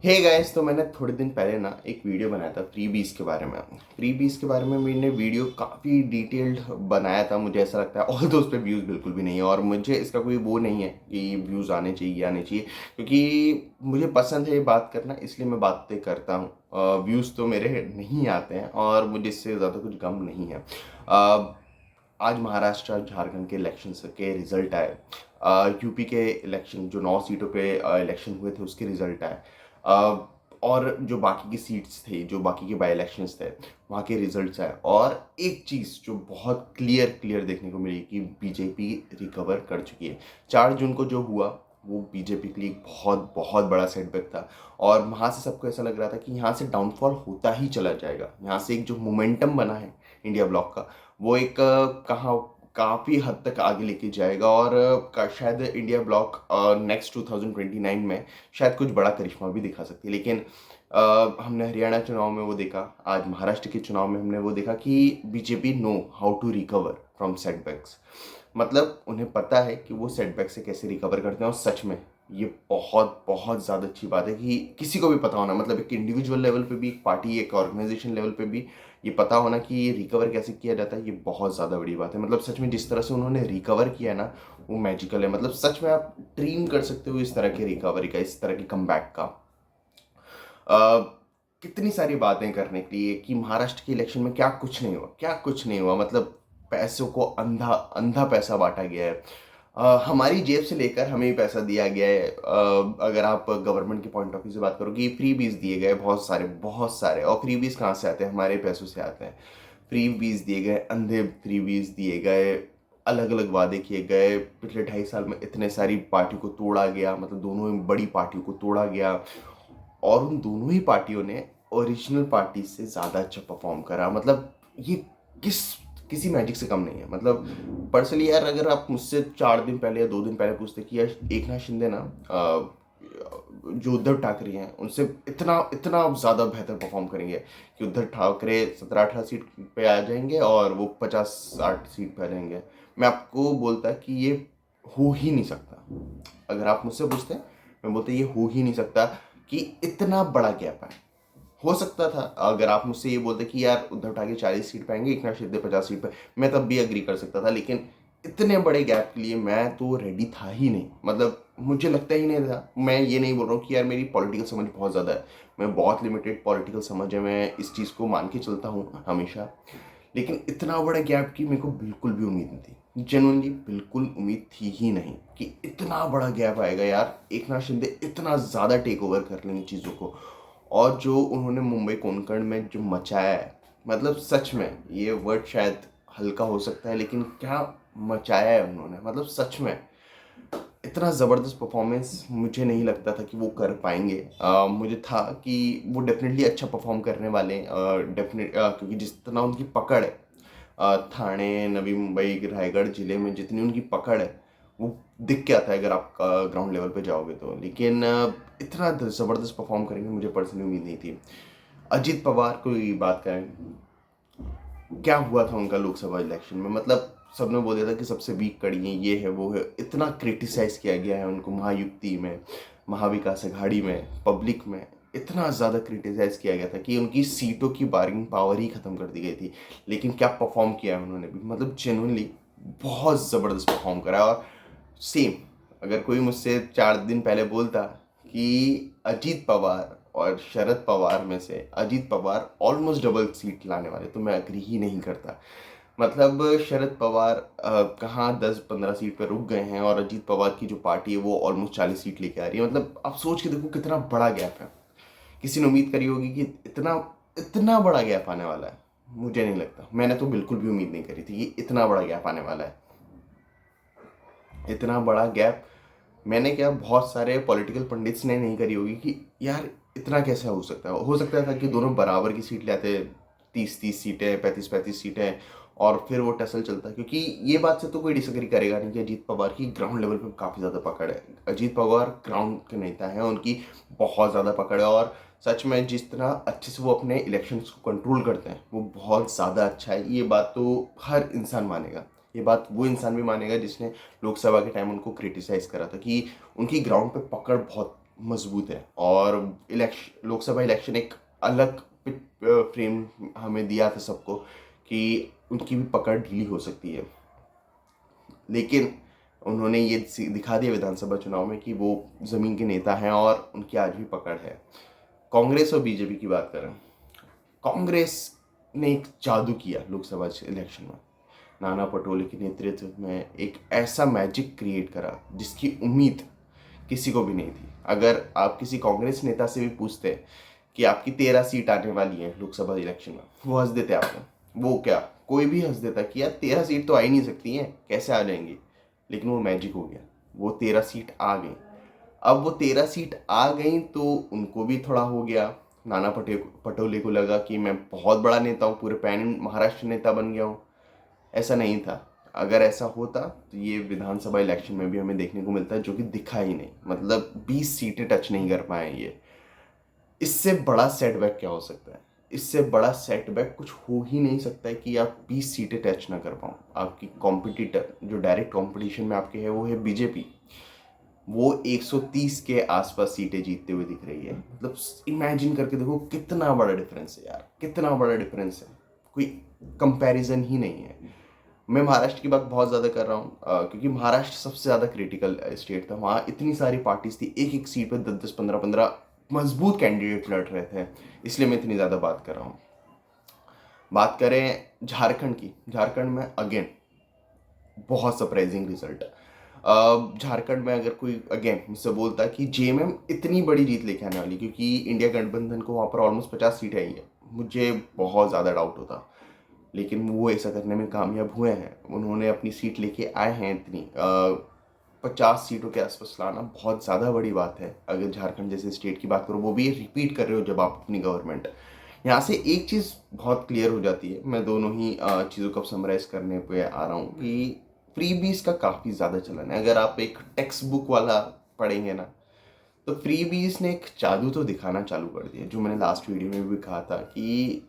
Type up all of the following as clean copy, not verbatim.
Hey guys, तो मैंने थोड़े दिन पहले ना एक वीडियो बनाया था फ्रीबीज के बारे में। फ्रीबीज के बारे में मैंने वीडियो काफ़ी डिटेल्ड बनाया था। मुझे ऐसा लगता है ऑल दो उस पर व्यूज़ बिल्कुल भी नहीं है, और मुझे इसका कोई वो नहीं है कि व्यूज़ आने चाहिए आने चाहिए, क्योंकि मुझे पसंद है ये बात करना, इसलिए मैं बातें करता हूँ। व्यूज़ तो मेरे नहीं आते हैं और मुझे इससे ज़्यादा कुछ गम नहीं है। आज महाराष्ट्र झारखंड के इलेक्शन के रिजल्ट आए। यूपी के इलेक्शन जो 9 सीटों पे इलेक्शन हुए थे उसके रिजल्ट आए। और जो बाकी की सीट्स थे, जो बाकी के बाई इलेक्शंस थे, वहाँ के रिजल्ट्स आए। और एक चीज़ जो बहुत क्लियर क्लियर देखने को मिली कि बीजेपी रिकवर कर चुकी है। 4 जून को जो हुआ वो बीजेपी के लिए एक बहुत बहुत बड़ा सेटबैक था। और वहाँ से सबको ऐसा लग रहा था कि यहाँ से डाउनफॉल होता ही चला जाएगा। यहाँ से एक जो मोमेंटम बना है इंडिया ब्लॉक का, वो एक कहाँ काफ़ी हद तक आगे लेके जाएगा। और शायद इंडिया ब्लॉक नेक्स्ट 2029 में शायद कुछ बड़ा करिश्मा भी दिखा सकती है। लेकिन हमने हरियाणा चुनाव में वो देखा, आज महाराष्ट्र के चुनाव में हमने वो देखा कि BJP know how to recover from setbacks. मतलब उन्हें पता है कि वो सेटबैक से कैसे रिकवर करते हैं। और सच में ये बहुत बहुत ज़्यादा अच्छी बात है कि किसी को भी पता होना, मतलब एक इंडिविजुअल लेवल पे भी, एक पार्टी, एक ऑर्गेनाइजेशन लेवल पे भी ये पता होना कि रिकवर कैसे किया जाता है, ये बहुत ज़्यादा बड़ी बात है। मतलब सच में जिस तरह से उन्होंने रिकवर किया है ना, वो मैजिकल है। मतलब सच में आप ड्रीम कर सकते हो इस तरह की रिकवरी का, इस तरह की कमबैक का। कितनी सारी बातें करने के लिए कि महाराष्ट्र के इलेक्शन में क्या कुछ नहीं हुआ, क्या कुछ नहीं हुआ। मतलब पैसों को अंधा अंधा पैसा बांटा गया है। हमारी जेब से लेकर हमें ही पैसा दिया गया है। अगर आप गवर्नमेंट के पॉइंट ऑफ व्यू से बात करोगे, फ्री बीज दिए गए बहुत सारे बहुत सारे। और फ्री बीज कहाँ से आते हैं? हमारे पैसों से आते हैं। फ्री बीज दिए गए, अंधे फ्री बीज दिए गए, अलग अलग वादे किए गए। पिछले 2.5 साल में इतने सारी पार्टियों को तोड़ा गया, मतलब दोनों ही बड़ी पार्टियों को तोड़ा गया। और उन दोनों ही पार्टियों ने ओरिजिनल पार्टी से ज़्यादा अच्छा परफॉर्म करा। मतलब ये किस किसी मैजिक से कम नहीं है। मतलब पर्सनली यार, अगर आप मुझसे 4 दिन पहले या 2 दिन पहले पूछते कि यार एकनाथ शिंदे ना जो उद्धव ठाकरे हैं उनसे इतना इतना ज़्यादा बेहतर परफॉर्म करेंगे कि उद्धव ठाकरे 17-18 सीट पे आ जाएंगे और वो 50-60 सीट पे आ जाएंगे, मैं आपको बोलता कि ये हो ही नहीं सकता। अगर आप मुझसे पूछते, मैं बोलता ये हो ही नहीं सकता कि इतना बड़ा गैप है। हो सकता था अगर आप मुझसे ये बोलते कि यार उद्धव ठाकरे 40 सीट पे आएंगे, एकनाथ शिंदे 50 सीट पे, मैं तब भी अग्री कर सकता था। लेकिन इतने बड़े गैप के लिए मैं तो रेडी था ही नहीं। मतलब मुझे लगता ही नहीं था। मैं ये नहीं बोल रहा हूँ कि यार मेरी पॉलिटिकल समझ बहुत ज़्यादा है, मैं बहुत लिमिटेड पॉलिटिकल समझ है, मैं इस चीज़ को मान के चलता हूँ हमेशा। लेकिन इतना बड़ा गैप की मेरे को बिल्कुल भी उम्मीद नहीं थी। जेनुअनली बिल्कुल उम्मीद थी ही नहीं कि इतना बड़ा गैप आएगा यार, एकनाथ शिंदे इतना ज़्यादा टेक ओवर कर लेंगे चीज़ों को। और जो उन्होंने मुंबई कोंकण में जो मचाया है, मतलब सच में ये वर्ड शायद हल्का हो सकता है, लेकिन क्या मचाया है उन्होंने, मतलब सच में इतना ज़बरदस्त परफॉर्मेंस मुझे नहीं लगता था कि वो कर पाएंगे। मुझे था कि वो डेफिनेटली अच्छा परफॉर्म करने वाले हैं, क्योंकि जितना उनकी पकड़ है थाने, नवी मुंबई, रायगढ़ ज़िले में जितनी उनकी पकड़ है, वो दिख के आता है अगर आप ग्राउंड लेवल पे जाओगे तो। लेकिन इतना ज़बरदस्त परफॉर्म करेंगे मुझे पर्सनली उम्मीद नहीं थी। अजीत पवार की बात करें, क्या हुआ था उनका लोकसभा इलेक्शन में? मतलब सबने बोल दिया था कि सबसे वीक कड़ी है, ये है वो है। इतना क्रिटिसाइज किया गया है उनको महायुक्ति में, महाविकास अघाड़ी में, पब्लिक में इतना ज़्यादा क्रिटिसाइज किया गया था कि उनकी सीटों की बार्गेनिंग पावर ही ख़त्म कर दी गई थी। लेकिन क्या परफॉर्म किया है उन्होंने भी, मतलब जेनुअनली बहुत ज़बरदस्त परफॉर्म करा। और सेम अगर कोई मुझसे 4 दिन पहले बोलता कि अजीत पवार और शरद पवार में से Ajit Pawar almost double seat लाने वाले, तो मैं अग्री ही नहीं करता। मतलब शरद पवार कहाँ 10-15 सीट पर रुक गए हैं, और अजीत पवार की जो पार्टी है वो ऑलमोस्ट 40 सीट लेके आ रही है। मतलब आप सोच के देखो कितना बड़ा गैप है। किसी ने उम्मीद करी होगी कि इतना इतना बड़ा गैप आने वाला है? मुझे नहीं लगता। मैंने तो बिल्कुल भी उम्मीद नहीं करी थी कि इतना बड़ा गैप आने वाला है। इतना बड़ा गैप मैंने क्या, बहुत सारे पॉलिटिकल पंडित्स ने नहीं करी होगी कि यार इतना कैसे हो सकता है। हो सकता था कि दोनों बराबर की सीट लेते, 30-30 सीटें, 35-35 सीटें, और फिर वो टसल चलता। क्योंकि ये बात से तो कोई डिसएग्री करेगा नहीं कि अजीत पवार की ग्राउंड लेवल पे काफ़ी ज़्यादा पकड़ है। अजीत पवार ग्राउंड के नेता हैं, उनकी बहुत ज़्यादा पकड़ है। और सच में जिस तरह अच्छे से वो अपने इलेक्शंस को कंट्रोल करते हैं वो बहुत ज़्यादा अच्छा है। ये बात तो हर इंसान मानेगा। ये बात वो इंसान भी मानेगा जिसने लोकसभा के टाइम उनको क्रिटिसाइज़ करा था कि उनकी ग्राउंड पे पकड़ बहुत मजबूत है। और लोकसभा इलेक्शन एक अलग फ्रेम हमें दिया था सबको कि उनकी भी पकड़ ढीली हो सकती है, लेकिन उन्होंने ये दिखा दिया विधानसभा चुनाव में कि वो ज़मीन के नेता हैं और उनकी आज भी पकड़ है। कांग्रेस और बीजेपी की बात करें, कांग्रेस ने एक जादू किया लोकसभा इलेक्शन में। नाना पटोले के नेतृत्व में एक ऐसा मैजिक क्रिएट करा जिसकी उम्मीद किसी को भी नहीं थी। अगर आप किसी कांग्रेस नेता से भी पूछते कि आपकी 13 सीट आने वाली है लोकसभा इलेक्शन में, वो हंस देते आपको। वो क्या, कोई भी हंस देता कि यार 13 सीट तो आ ही नहीं सकती हैं, कैसे आ जाएंगी। लेकिन वो मैजिक हो गया, वो 13 सीट आ गई। अब वो 13 सीट आ गई तो उनको भी थोड़ा हो गया। नाना पटोले को लगा कि मैं बहुत बड़ा नेता हूँ, पूरे पैन महाराष्ट्र नेता बन गया हूँ। ऐसा नहीं था। अगर ऐसा होता तो ये विधानसभा इलेक्शन में भी हमें देखने को मिलता है, जो कि दिखा ही नहीं। मतलब 20 सीटें टच नहीं कर पाए ये। इससे बड़ा सेटबैक क्या हो सकता है? इससे बड़ा सेटबैक कुछ हो ही नहीं सकता है कि आप 20 सीटें टच ना कर पाओ। आपकी कॉम्पिटिटर जो डायरेक्ट कंपटीशन में आपके है वो है बीजेपी। वो 130 के आसपास सीटें जीतते हुए दिख रही है। मतलब इमेजिन करके देखो कितना बड़ा डिफरेंस है यार, कितना बड़ा डिफरेंस है, कोई कंपैरिजन ही नहीं है। मैं महाराष्ट्र की बात बहुत ज़्यादा कर रहा हूँ क्योंकि महाराष्ट्र सबसे ज़्यादा क्रिटिकल स्टेट था। वहाँ इतनी सारी पार्टीज थी, एक एक सीट पर 10-10, 15-15 मजबूत कैंडिडेट लड़ रहे थे, इसलिए मैं इतनी ज़्यादा बात कर रहा हूँ। बात करें झारखंड की, झारखंड में अगेन बहुत सरप्राइजिंग रिजल्ट। झारखंड में अगर कोई अगेन मुझसे बोलता कि जेएमएम इतनी बड़ी जीत लेके आने वाली, क्योंकि इंडिया गठबंधन को वहाँ पर ऑलमोस्ट 50 सीटें आई है, मुझे बहुत ज़्यादा डाउट होता। लेकिन वो ऐसा करने में कामयाब हुए हैं। उन्होंने अपनी सीट लेके आए हैं इतनी 50 सीटों के आसपास लाना बहुत ज़्यादा बड़ी बात है। अगर झारखंड जैसे स्टेट की बात करो, वो भी रिपीट कर रहे हो जब आप अपनी गवर्नमेंट, यहाँ से एक चीज़ बहुत क्लियर हो जाती है। मैं दोनों ही चीज़ों को समराइज करने पे आ रहा हूँ कि फ्रीबीज का काफ़ी ज़्यादा चलन है। अगर आप एक टेक्स्ट बुक वाला पढ़ेंगे ना, तो फ्रीबीज ने एक जादू तो दिखाना चालू कर दिया, जो मैंने लास्ट वीडियो में भी कहा था कि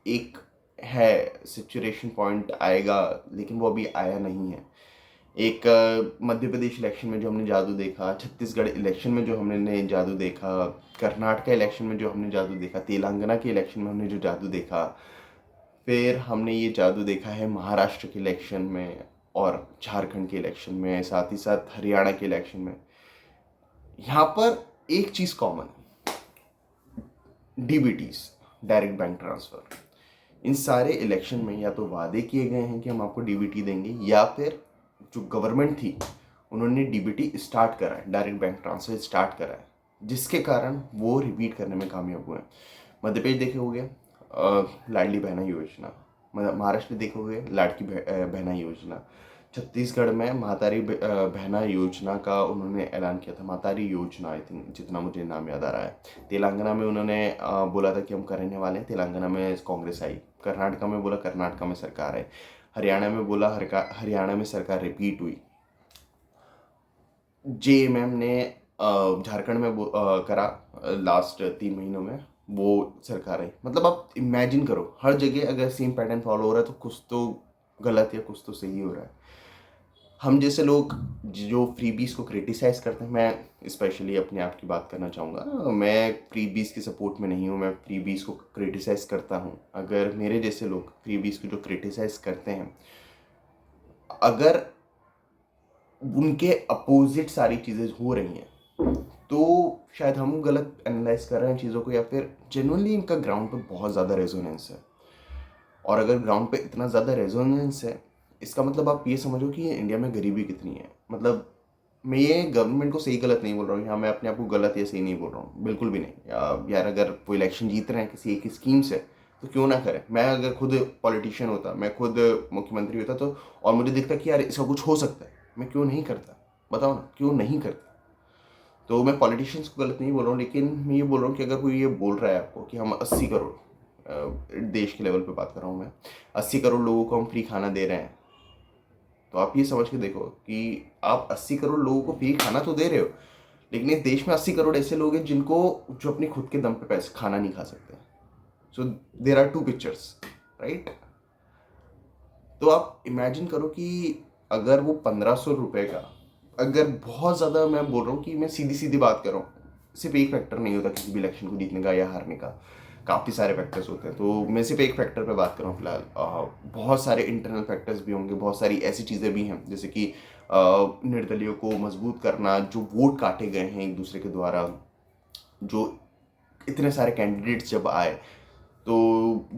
एक है सिचुएशन पॉइंट आएगा, लेकिन वो अभी आया नहीं है। एक मध्य प्रदेश इलेक्शन में जो हमने जादू देखा, छत्तीसगढ़ इलेक्शन में जो हमने जादू देखा, कर्नाटक इलेक्शन में जो हमने जादू देखा, तेलंगाना के इलेक्शन में हमने जो जादू देखा, फिर हमने ये जादू देखा है महाराष्ट्र के इलेक्शन में और झारखंड के इलेक्शन में, साथ ही साथ हरियाणा के इलेक्शन में। यहाँ पर एक चीज़ कॉमन है, डीबीटीज, डायरेक्ट बैंक ट्रांसफ़र। इन सारे इलेक्शन में या तो वादे किए गए हैं कि हम आपको डीबीटी देंगे, या फिर जो गवर्नमेंट थी उन्होंने डीबीटी स्टार्ट करा है, डायरेक्ट बैंक ट्रांसफ़र स्टार्ट करा है, जिसके कारण वो रिपीट करने में कामयाब हुए हैं। मध्य प्रदेश देखे हो गया लाडली बहना योजना, महाराष्ट्र देखे हुए लाड़की बहना योजना, छत्तीसगढ़ में महतारी बहना योजना का उन्होंने ऐलान किया था, महतारी योजना आई थिंक, जितना मुझे नाम याद आ रहा है। तेलंगाना में उन्होंने बोला था कि हम करने वाले हैं, तेलंगाना में कांग्रेस आई। कर्नाटका में बोला कर्नाटका में सरकार है। हरियाणा में बोला हरियाणा में सरकार रिपीट हुई। जेएमएम ने झारखंड में करा लास्ट 3 महीनों में, वो सरकार है। मतलब आप इमेजिन करो, हर जगह अगर सेम पैटर्न फॉलो हो रहा है तो कुछ तो गलत या कुछ तो सही हो रहा है। हम जैसे लोग जो फ्रीबीज को क्रिटिसाइज करते हैं, मैं स्पेशली अपने आप की बात करना चाहूँगा, मैं फ्रीबीज के सपोर्ट में नहीं हूँ, मैं फ्रीबीज को क्रिटिसाइज करता हूँ। अगर मेरे जैसे लोग फ्रीबीज को जो क्रिटिसाइज करते हैं, अगर उनके अपोजिट सारी चीज़ें हो रही हैं, तो शायद हम गलत एनालाइज कर रहे हैं चीज़ों को, या फिर जेन्युइनली इनका ग्राउंड पे बहुत ज़्यादा रेजोनेंस है। और अगर ग्राउंड पे इतना ज़्यादा रेजोनेंस है, इसका मतलब आप ये समझो कि इंडिया में गरीबी कितनी है। मतलब मैं ये गवर्नमेंट को सही गलत नहीं बोल रहा हूँ, यहाँ मैं अपने आप को गलत या सही नहीं बोल रहा हूँ, बिल्कुल भी नहीं। यार अगर वो इलेक्शन जीत रहे हैं किसी एक स्कीम से, तो क्यों ना करें। मैं अगर खुद पॉलिटिशियन होता, मैं खुद मुख्यमंत्री होता, तो और मुझे दिखता कि यार इसका कुछ हो सकता है, मैं क्यों नहीं करता? बताओ ना, क्यों नहीं करता? तो मैं पॉलिटिशियंस को गलत नहीं बोल रहा हूँ, लेकिन मैं ये बोल रहा हूँ कि अगर कोई ये बोल रहा है आपको कि हम 80 करोड़, देश के लेवल पे बात कर रहा हूँ मैं, 80 करोड़ लोगों को हम फ्री खाना दे रहे हैं, तो आप ये समझ के देखो कि आप 80 करोड़ लोगों को फ्री खाना तो दे रहे हो, लेकिन इस देश में 80 करोड़ ऐसे लोग हैं जो अपने खुद के दम पे पैसे खाना नहीं खा सकते। So there are two pictures, right? तो आप इमेजिन करो कि अगर वो 1500 रुपये का, अगर बहुत ज़्यादा, मैं बोल रहा हूँ कि मैं सीधी सीधी बात कर रहा हूँ, सिर्फ एक फैक्टर नहीं होता किसी भी इलेक्शन को जीतने का या हारने का, काफ़ी सारे फैक्टर्स होते हैं। तो मैं सिर्फ एक फैक्टर पे बात कर रहा हूँ फिलहाल। बहुत सारे इंटरनल फैक्टर्स भी होंगे, बहुत सारी ऐसी चीज़ें भी हैं जैसे कि निर्दलीयों को मजबूत करना, जो वोट काटे गए हैं एक दूसरे के द्वारा, जो इतने सारे कैंडिडेट्स जब आए तो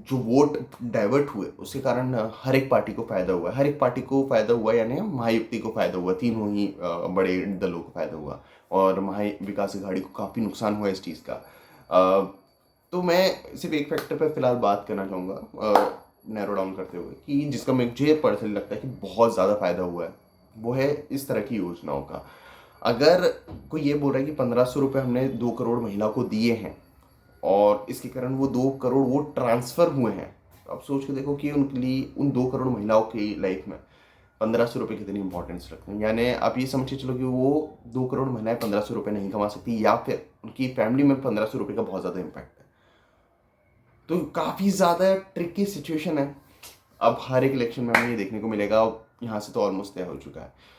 जो वोट डाइवर्ट हुए उसके कारण हर एक पार्टी को फ़ायदा हुआ, हर एक पार्टी को फ़ायदा हुआ, यानी महायुति को फ़ायदा हुआ, तीनों ही बड़े दलों को फ़ायदा हुआ, और महा विकास अघाड़ी को काफ़ी नुकसान हुआ इस चीज़ का। तो मैं सिर्फ एक फैक्टर पर फिलहाल बात करना चाहूँगा नैरो डाउन करते हुए, कि जिसका मुझे पर्सनली लगता है कि बहुत ज़्यादा फ़ायदा हुआ है, वो है इस तरह की योजनाओं का। अगर कोई ये बोल रहा है कि 1500 रुपये हमने 2 करोड़ महिला को दिए हैं और इसके कारण वो 2 करोड़ वो ट्रांसफ़र हुए हैं, तो आप सोच के देखो कि उनके लिए, उन 2 करोड़ महिलाओं की लाइफ में 1500 रुपये कितनी इंपॉर्टेंस रखते हैं। यानी आप ये समझ के चलो कि वो 2 करोड़ महिलाएं 1500 रुपये नहीं कमा सकती, या फिर उनकी फैमिली में 1500 रुपये का बहुत ज़्यादा इम्पैक्ट है। तो काफ़ी ज़्यादा ट्रिकी सिचुएशन है। अब हर एक इलेक्शन में हमें ये देखने को मिलेगा, यहाँ से तो ऑलमोस्ट तय हो चुका है।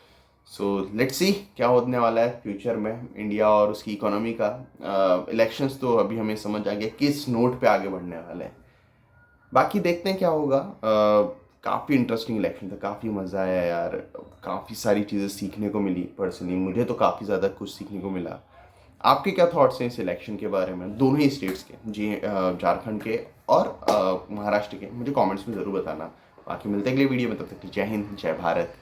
सो लेट्स सी क्या होने वाला है फ्यूचर में इंडिया और उसकी इकोनॉमी का। इलेक्शंस तो अभी हमें समझ आ गया किस नोट पे आगे बढ़ने वाले हैं, बाकी देखते हैं क्या होगा। काफ़ी इंटरेस्टिंग इलेक्शन था, काफ़ी मज़ा आया यार, काफ़ी सारी चीज़ें सीखने को मिली। पर्सनली मुझे तो काफ़ी ज़्यादा कुछ सीखने को मिला। आपके क्या थॉट्स हैं इस इलेक्शन के बारे में, दोनों ही स्टेट्स के, जी झारखंड के और महाराष्ट्र के? मुझे कमेंट्स में ज़रूर बताना। बाकी मिलते हैं अगले वीडियो में, तब तक जय हिंद, जय भारत।